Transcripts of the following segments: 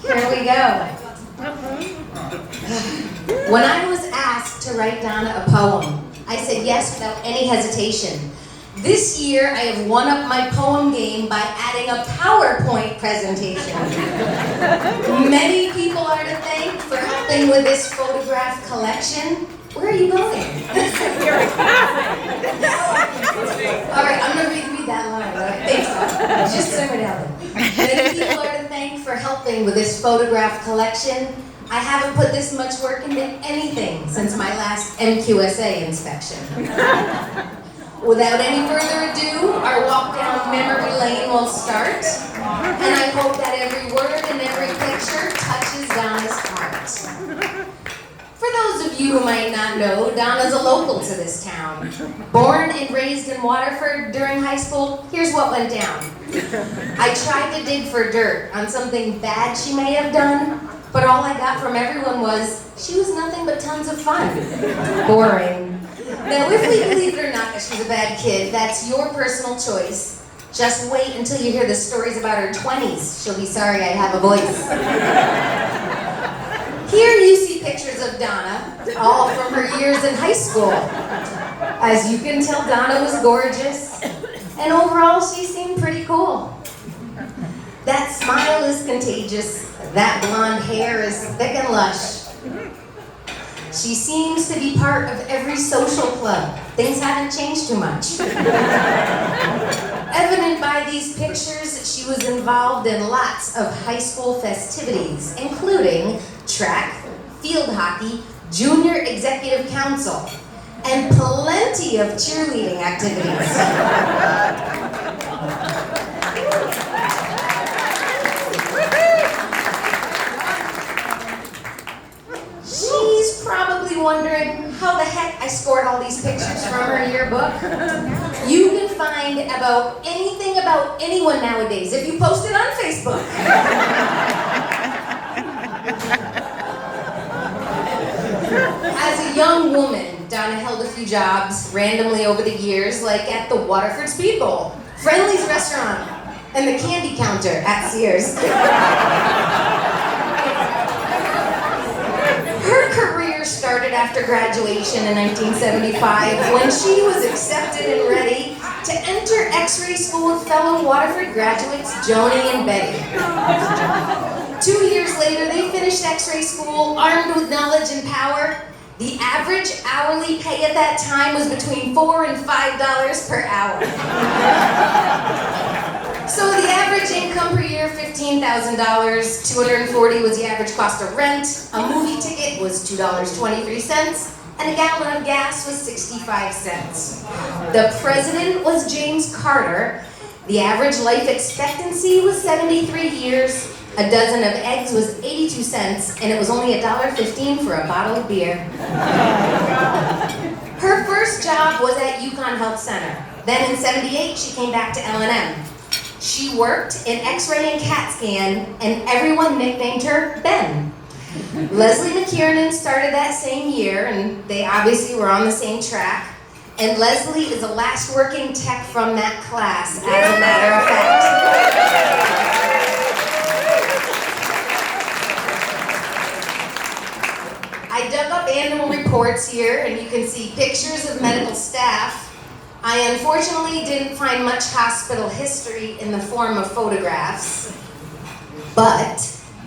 Here we go. When I was asked to write Donna a poem, I said yes without any hesitation. This year, I have won up my poem game by adding a PowerPoint presentation. Many people are to thank for helping with this photograph collection. Where are you going? All right, I'm going to read that line. Right? Thanks, Donna. Just simmer down. Many people are to thank for helping with this photograph collection. I haven't put this much work into anything since my last MQSA inspection. Without any further ado, our walk down memory lane will start. And I hope that every word and every picture touches Donna's heart. For those of you who might not know, Donna's a local to this town. Born and raised in Waterford during high school, here's what went down. I tried to dig for dirt on something bad she may have done, but all I got from everyone was, she was nothing but tons of fun. Boring. Now, if we believe it or not that she's a bad kid, that's your personal choice. Just wait until you hear the stories about her 20s. She'll be sorry I have a voice. Here you see pictures of Donna, all from her years in high school. As you can tell, Donna was gorgeous, and overall she seemed pretty cool. That smile is contagious, that blonde hair is thick and lush. She seems to be part of every social club. Things haven't changed too much. Evident by these pictures, she was involved in lots of high school festivities, including track, field hockey, junior executive council, and plenty of cheerleading activities. She's probably wondering how the heck I scored all these pictures from her yearbook. You can find about anything about anyone nowadays if you post it on Facebook. As a young woman, Donna held a few jobs randomly over the years, like at the Waterford Speed Bowl, Friendly's restaurant, and the candy counter at Sears. Her career started after graduation in 1975 when she was accepted and ready to enter X-ray school with fellow Waterford graduates Joni and Betty. 2 years later, they finished X-ray school armed with knowledge and power. The average hourly pay at that time was between $4 and $5 per hour. So the average income per year, $15,000, $240 was the average cost of rent, a movie ticket was $2.23, and a gallon of gas was 65 cents. The president was James Carter. The average life expectancy was 73 years, a dozen of eggs was 82 cents, and it was only $1.15 for a bottle of beer. Her first job was at Yukon Health Center. Then in '78, she came back to L&M. She worked in X-ray and CAT scan, and everyone nicknamed her Ben. Leslie McKiernan started that same year, and they obviously were on the same track. And Leslie is the last working tech from that class, as a matter of fact. I dug up annual reports here, and you can see pictures of medical staff. I unfortunately didn't find much hospital history in the form of photographs, but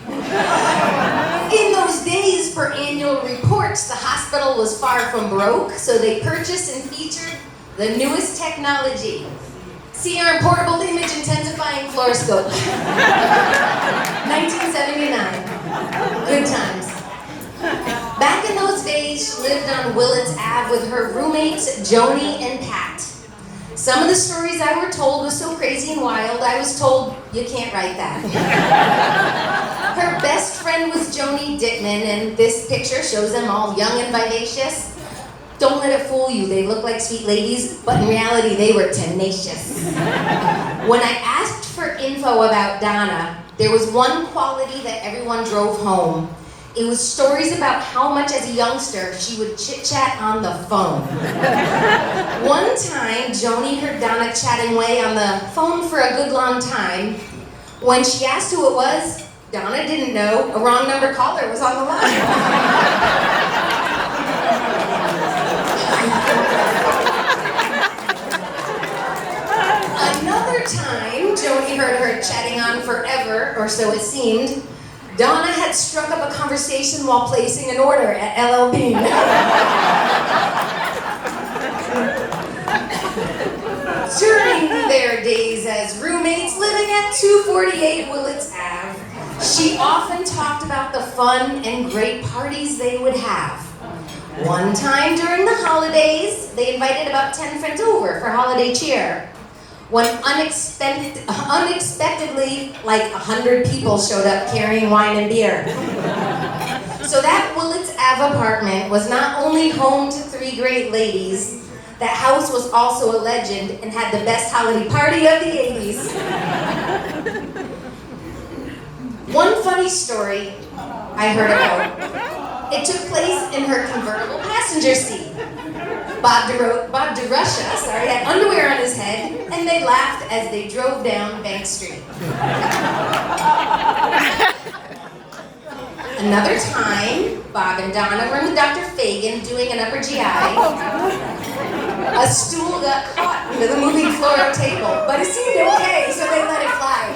in those days for annual reports, the hospital was far from broke, so they purchased and featured the newest technology. CR portable image intensifying fluoroscope. 1979. Good times. Back in those days, she lived on Willits Ave with her roommates, Joni and Pat. Some of the stories I were told was so crazy and wild, I was told, you can't write that. Her best friend was Joni Dittman, and this picture shows them all young and vivacious. Don't let it fool you, they look like sweet ladies, but in reality, they were tenacious. When I asked for info about Donna, there was one quality that everyone drove home. It was stories about how much as a youngster she would chit-chat on the phone. One time, Joni heard Donna chatting away on the phone for a good long time. When she asked who it was, Donna didn't know a wrong number caller was on the line. Another time, Joni heard her chatting on forever, or so it seemed. Donna had struck up a conversation while placing an order at LL Bean. During their days as roommates living at 248 Willits Ave, she often talked about the fun and great parties they would have. One time during the holidays, they invited about 10 friends over for holiday cheer. When unexpectedly, like 100 people showed up carrying wine and beer. So that Willits Ave apartment was not only home to 3 great ladies, that house was also a legend and had the best holiday party of the 80s. One funny story I heard about. It took place in her convertible passenger seat. Bob DeRusha, had underwear on his head, and they laughed as they drove down Bank Street. Another time, Bob and Donna were with Dr. Fagan doing an upper GI. A stool got caught into the moving floor table, but it seemed okay, so they let it fly.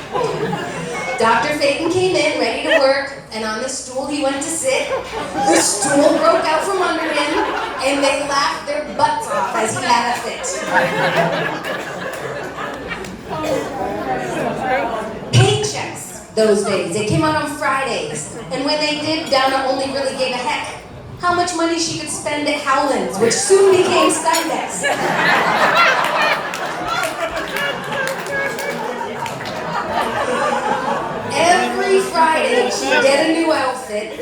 Dr. Fagan came in, ready to work, and on the stool he went to sit. The stool broke out from under him, and they laughed their butts off as he had a fit. Paychecks those days, they came out on Fridays, and when they did, Donna only really gave a heck how much money she could spend at Howland's, which soon became Steinbeck's. Every Friday, she'd get a new outfit,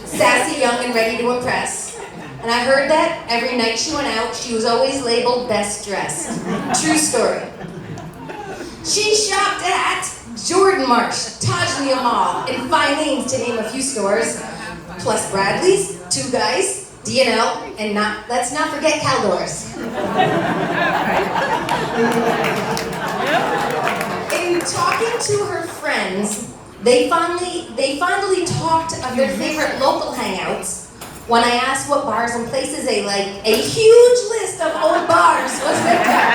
sassy, young, and ready to impress. And I heard that every night she went out, she was always labeled best dressed. True story. She shopped at Jordan Marsh, Taj Mahal, and Filene's, to name a few stores, plus Bradley's, Two Guys, D&L, and let's not forget Caldor's. In talking to her friends, they fondly talked of their favorite local hangouts. When I asked what bars and places they liked, a huge list of old bars was picked out.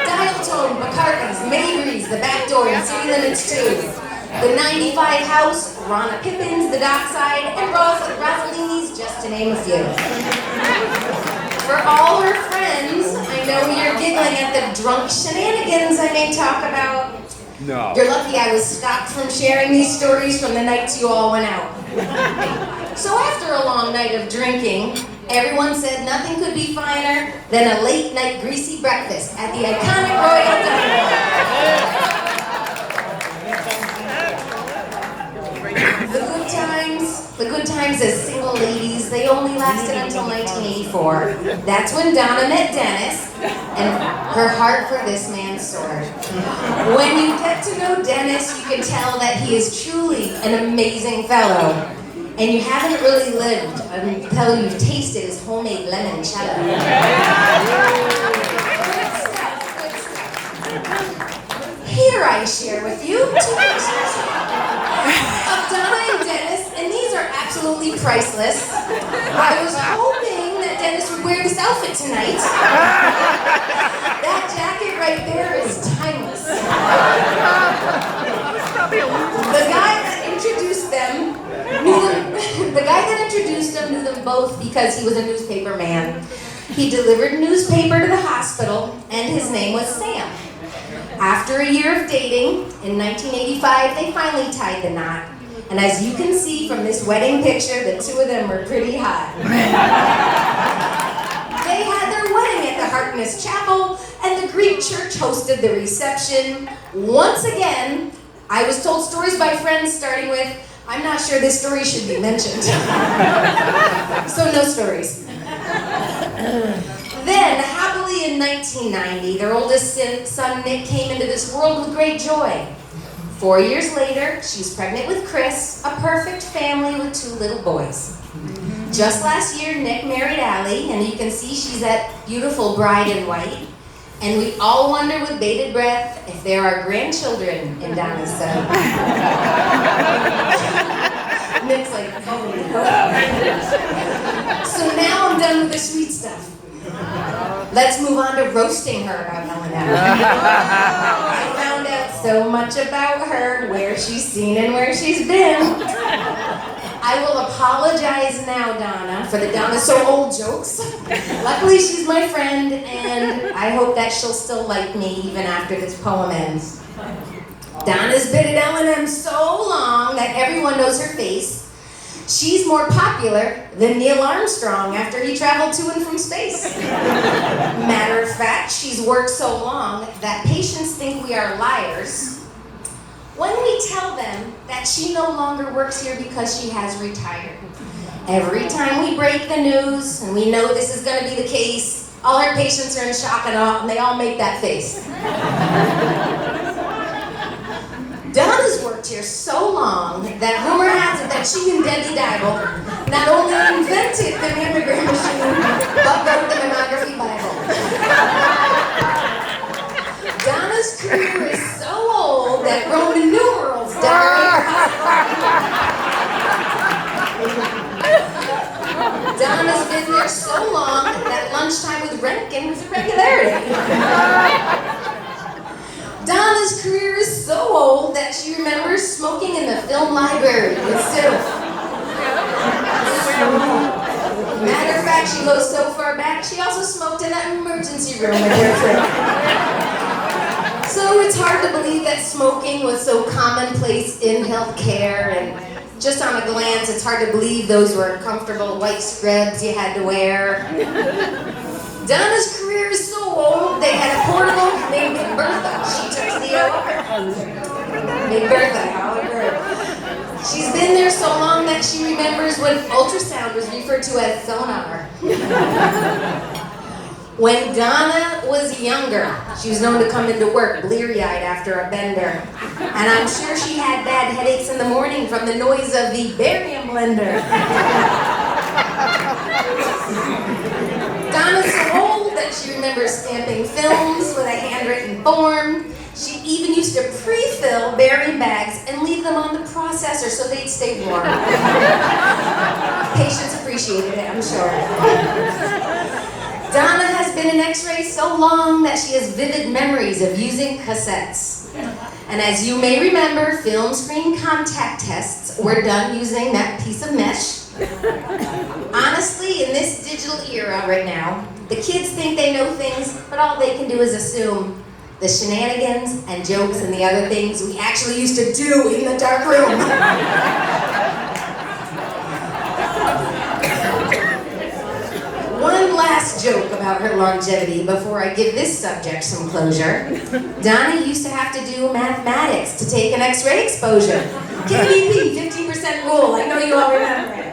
Dial Tone, McCartney's, Mabry's, The Back Door, and City Limits 2. The 95 House, Ronna Pippin's, The Dockside, and Rosalini's, just to name a few. For all her friends, I know you're giggling at the drunk shenanigans I may talk about. No. You're lucky I was stopped from sharing these stories from the nights you all went out. So after a long night of drinking, everyone said nothing could be finer than a late night greasy breakfast at the iconic Royal Dining. The good times as single ladies, they only lasted until 1984. That's when Donna met Dennis, and her heart for this man soared. When you get to know Dennis, you can tell that he is truly an amazing fellow. And you haven't really lived until you've tasted his homemade limoncello. Good stuff. Here I share with you 2 pictures of Donna and Dennis, and these are absolutely priceless. I was hoping that Dennis would wear this outfit tonight. That jacket right there is timeless. The guy that introduced them knew them both because he was a newspaper man. He delivered newspaper to the hospital, and his name was Sam. After a year of dating, in 1985, they finally tied the knot. And as you can see from this wedding picture, the two of them were pretty hot. They had their wedding at the Harkness Chapel, and the Greek church hosted the reception. Once again, I was told stories by friends starting with, I'm not sure this story should be mentioned. So no stories. Then, happily in 1990, their oldest son, Nick, came into this world with great joy. 4 years later, she's pregnant with Chris, a perfect family with 2 little boys. Just last year, Nick married Allie, and you can see she's that beautiful bride in white. And we all wonder with bated breath if there are grandchildren in Donna's son. Nick's like, oh no. So now I'm done with the sweet stuff. Let's move on to roasting her about Donna. I found out so much about her, where she's seen and where she's been. I will apologize now, Donna, for the Donna So Old jokes. Luckily, she's my friend, and I hope that she'll still like me even after this poem ends. Donna's been at L&M so long that everyone knows her face. She's more popular than Neil Armstrong after he traveled to and from space. Matter of fact, she's worked so long that patients think we are liars when we tell them that she no longer works here because she has retired. Every time we break the news, and we know this is going to be the case, all her patients are in shock and they all make that face. Donna's worked here so long that rumor has it that she and Debbie Dybel not only invented the mammogram machine, but wrote the mammography Bible. Donna's career is so old that Roman numerals decorate her hospital. Donna's been there so long that lunchtime with Rentgen was a regularity. Donna's career is so old that she remembers smoking in the film library instead of... Matter of fact, she goes so far back, she also smoked in that emergency room with her friend. So it's hard to believe that smoking was so commonplace in healthcare, and just on a glance, it's hard to believe those were comfortable white scrubs you had to wear. Donna's career is so old, they had a portable named Big Bertha. She took to the OR. Big Bertha, however. She's been there so long that she remembers when ultrasound was referred to as sonar. When Donna was younger, she was known to come into work bleary-eyed after a bender. And I'm sure she had bad headaches in the morning from the noise of the barium blender. Donna's so old that she remembers stamping films with a handwritten form. She even used to pre-fill barium bags and leave them on the processor so they'd stay warm. Patients appreciated it, I'm sure. Donna has been in X-ray so long that she has vivid memories of using cassettes. And as you may remember, film screen contact tests were done using that piece of mesh. Honestly, in this digital era right now, the kids think they know things, but all they can do is assume the shenanigans and jokes and the other things we actually used to do in the dark room. One last joke about her longevity before I give this subject some closure. Donna used to have to do mathematics to take an X-ray exposure. KBP, 15% rule, I know you all remember it.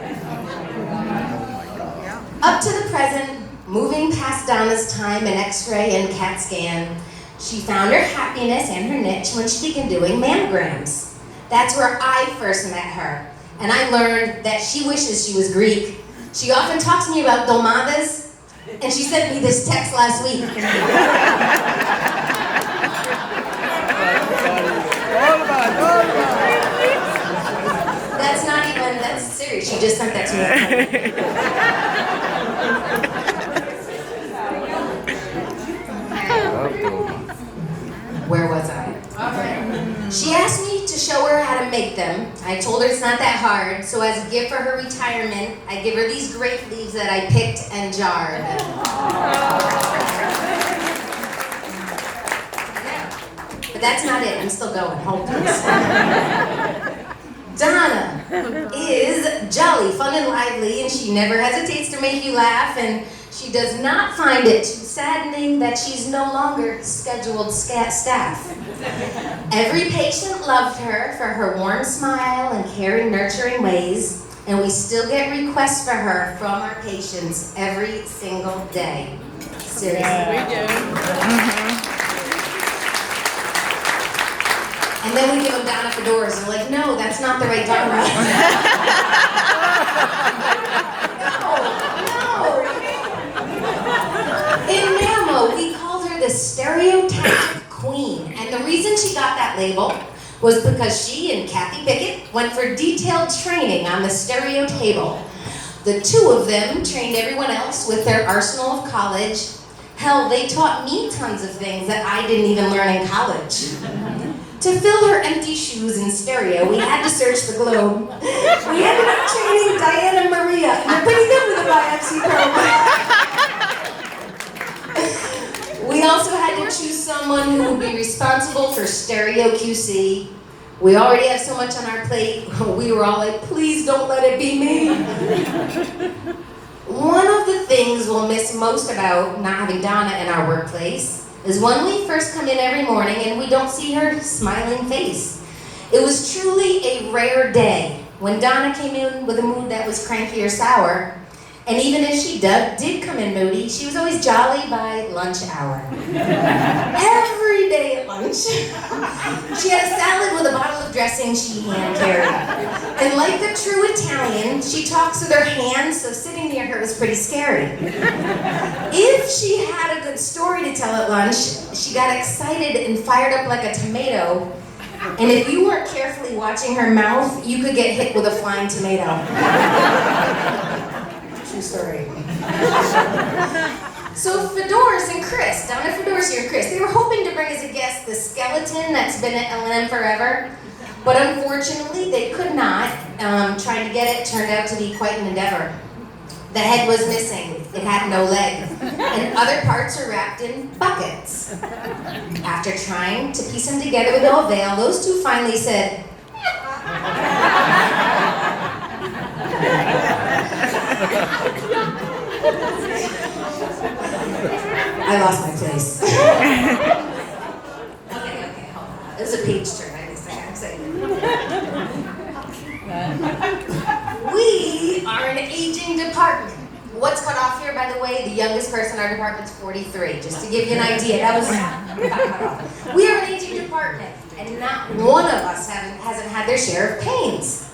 Up to the present, moving past Donna's time in X-ray and CAT scan, she found her happiness and her niche when she began doing mammograms. That's where I first met her, and I learned that she wishes she was Greek. She often talks to me about dolmadas, and she sent me this text last week. That's serious, she just sent that to me. Where was I? She asked me to show her how to make them. I told her it's not that hard, so as a gift for her retirement, I give her these grape leaves that I picked and jarred. But that's not it, I'm still going, hold please. Donna is jolly, fun and lively, and she never hesitates to make you laugh, and she does not find it too saddening that she's no longer scheduled staff. Every patient loved her for her warm smile and caring, nurturing ways, and we still get requests for her from our patients every single day. Seriously. Yeah, we do. And then we give them Donna fedoras, and we're like, no, that's not the right Donna. No. In Mammo, we called her the that label was because she and Kathy Pickett went for detailed training on the stereo table. The two of them trained everyone else with their arsenal of college. Hell, they taught me tons of things that I didn't even learn in college. To fill her empty shoes in stereo, we had to search the globe. We ended up training Diana and Maria, and they're putting them with a biopsy program. We also had to choose someone who would be responsible for stereo QC. We already have so much on our plate. We were all like, please don't let it be me. One of the things we'll miss most about not having Donna in our workplace is when we first come in every morning and we don't see her smiling face. It was truly a rare day when Donna came in with a mood that was cranky or sour, and even if she did come in moody, she was always jolly by lunch hour. Every day at lunch, she had a salad with a bottle of dressing she hand carried. And like a true Italian, she talks with her hands, so sitting near her was pretty scary. If she had a good story to tell at lunch, she got excited and fired up like a tomato. And if you weren't carefully watching her mouth, you could get hit with a flying tomato. True story. So Fedor's and Chris, Donna Fedor's here, Chris, they were hoping to bring as a guest the skeleton that's been at L&M forever, but unfortunately they could not. Trying to get it turned out to be quite an endeavor. The head was missing, it had no legs, and other parts are wrapped in buckets. After trying to piece them together with no avail, those two finally said, I lost my place. Okay, hold on. It was a page turn, I guess I gotta say. We are an aging department. What's cut off here, by the way? The youngest person in our department's 43, just to give you an idea. That was cut off. We are an aging department, and not one of us hasn't had their share of pains.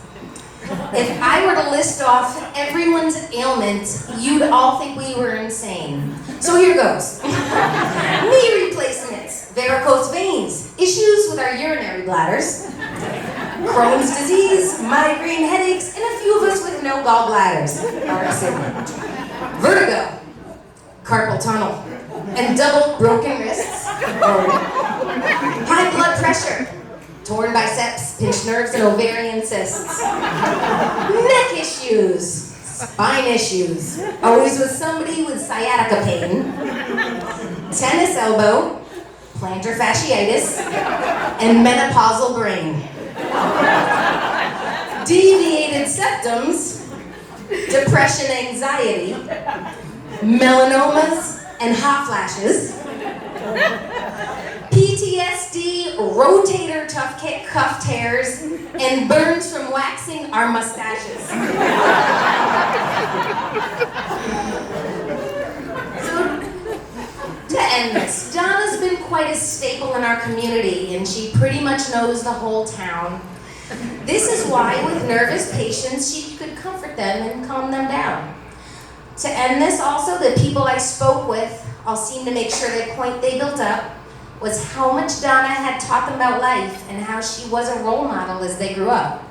If I were to list off everyone's ailments, you'd all think we were insane. So here goes. Knee replacements, varicose veins, issues with our urinary bladders, Crohn's disease, migraine headaches, and a few of us with no gallbladders. Vertigo, carpal tunnel, and double broken wrists. High blood pressure, torn biceps, pinched nerves, and ovarian cysts. Neck issues, spine issues, always with somebody with sciatica pain. Tennis elbow, plantar fasciitis, and menopausal brain. Deviated septums, depression, anxiety, melanomas, and hot flashes. PTSD, rotator cuff tears, and burns from waxing our mustaches. So, to end this, Donna's been quite a staple in our community, and she pretty much knows the whole town. This is why, with nervous patients, she could comfort them and calm them down. To end this, also, the people I spoke with all seemed to make sure the point they built up was how much Donna had taught them about life and how she was a role model as they grew up.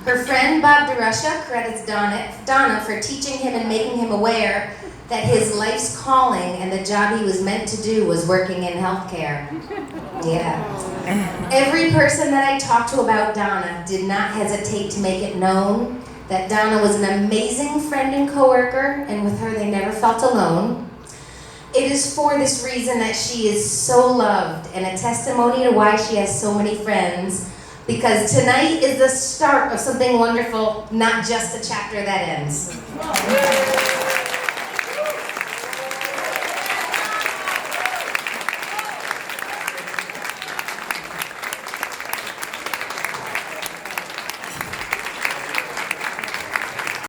Her friend Bob DeRusha credits Donna for teaching him and making him aware that his life's calling and the job he was meant to do was working in healthcare. Yeah. Every person that I talked to about Donna did not hesitate to make it known that Donna was an amazing friend and coworker, and with her they never felt alone. It is for this reason that she is so loved and a testimony to why she has so many friends, because tonight is the start of something wonderful, not just a chapter that ends.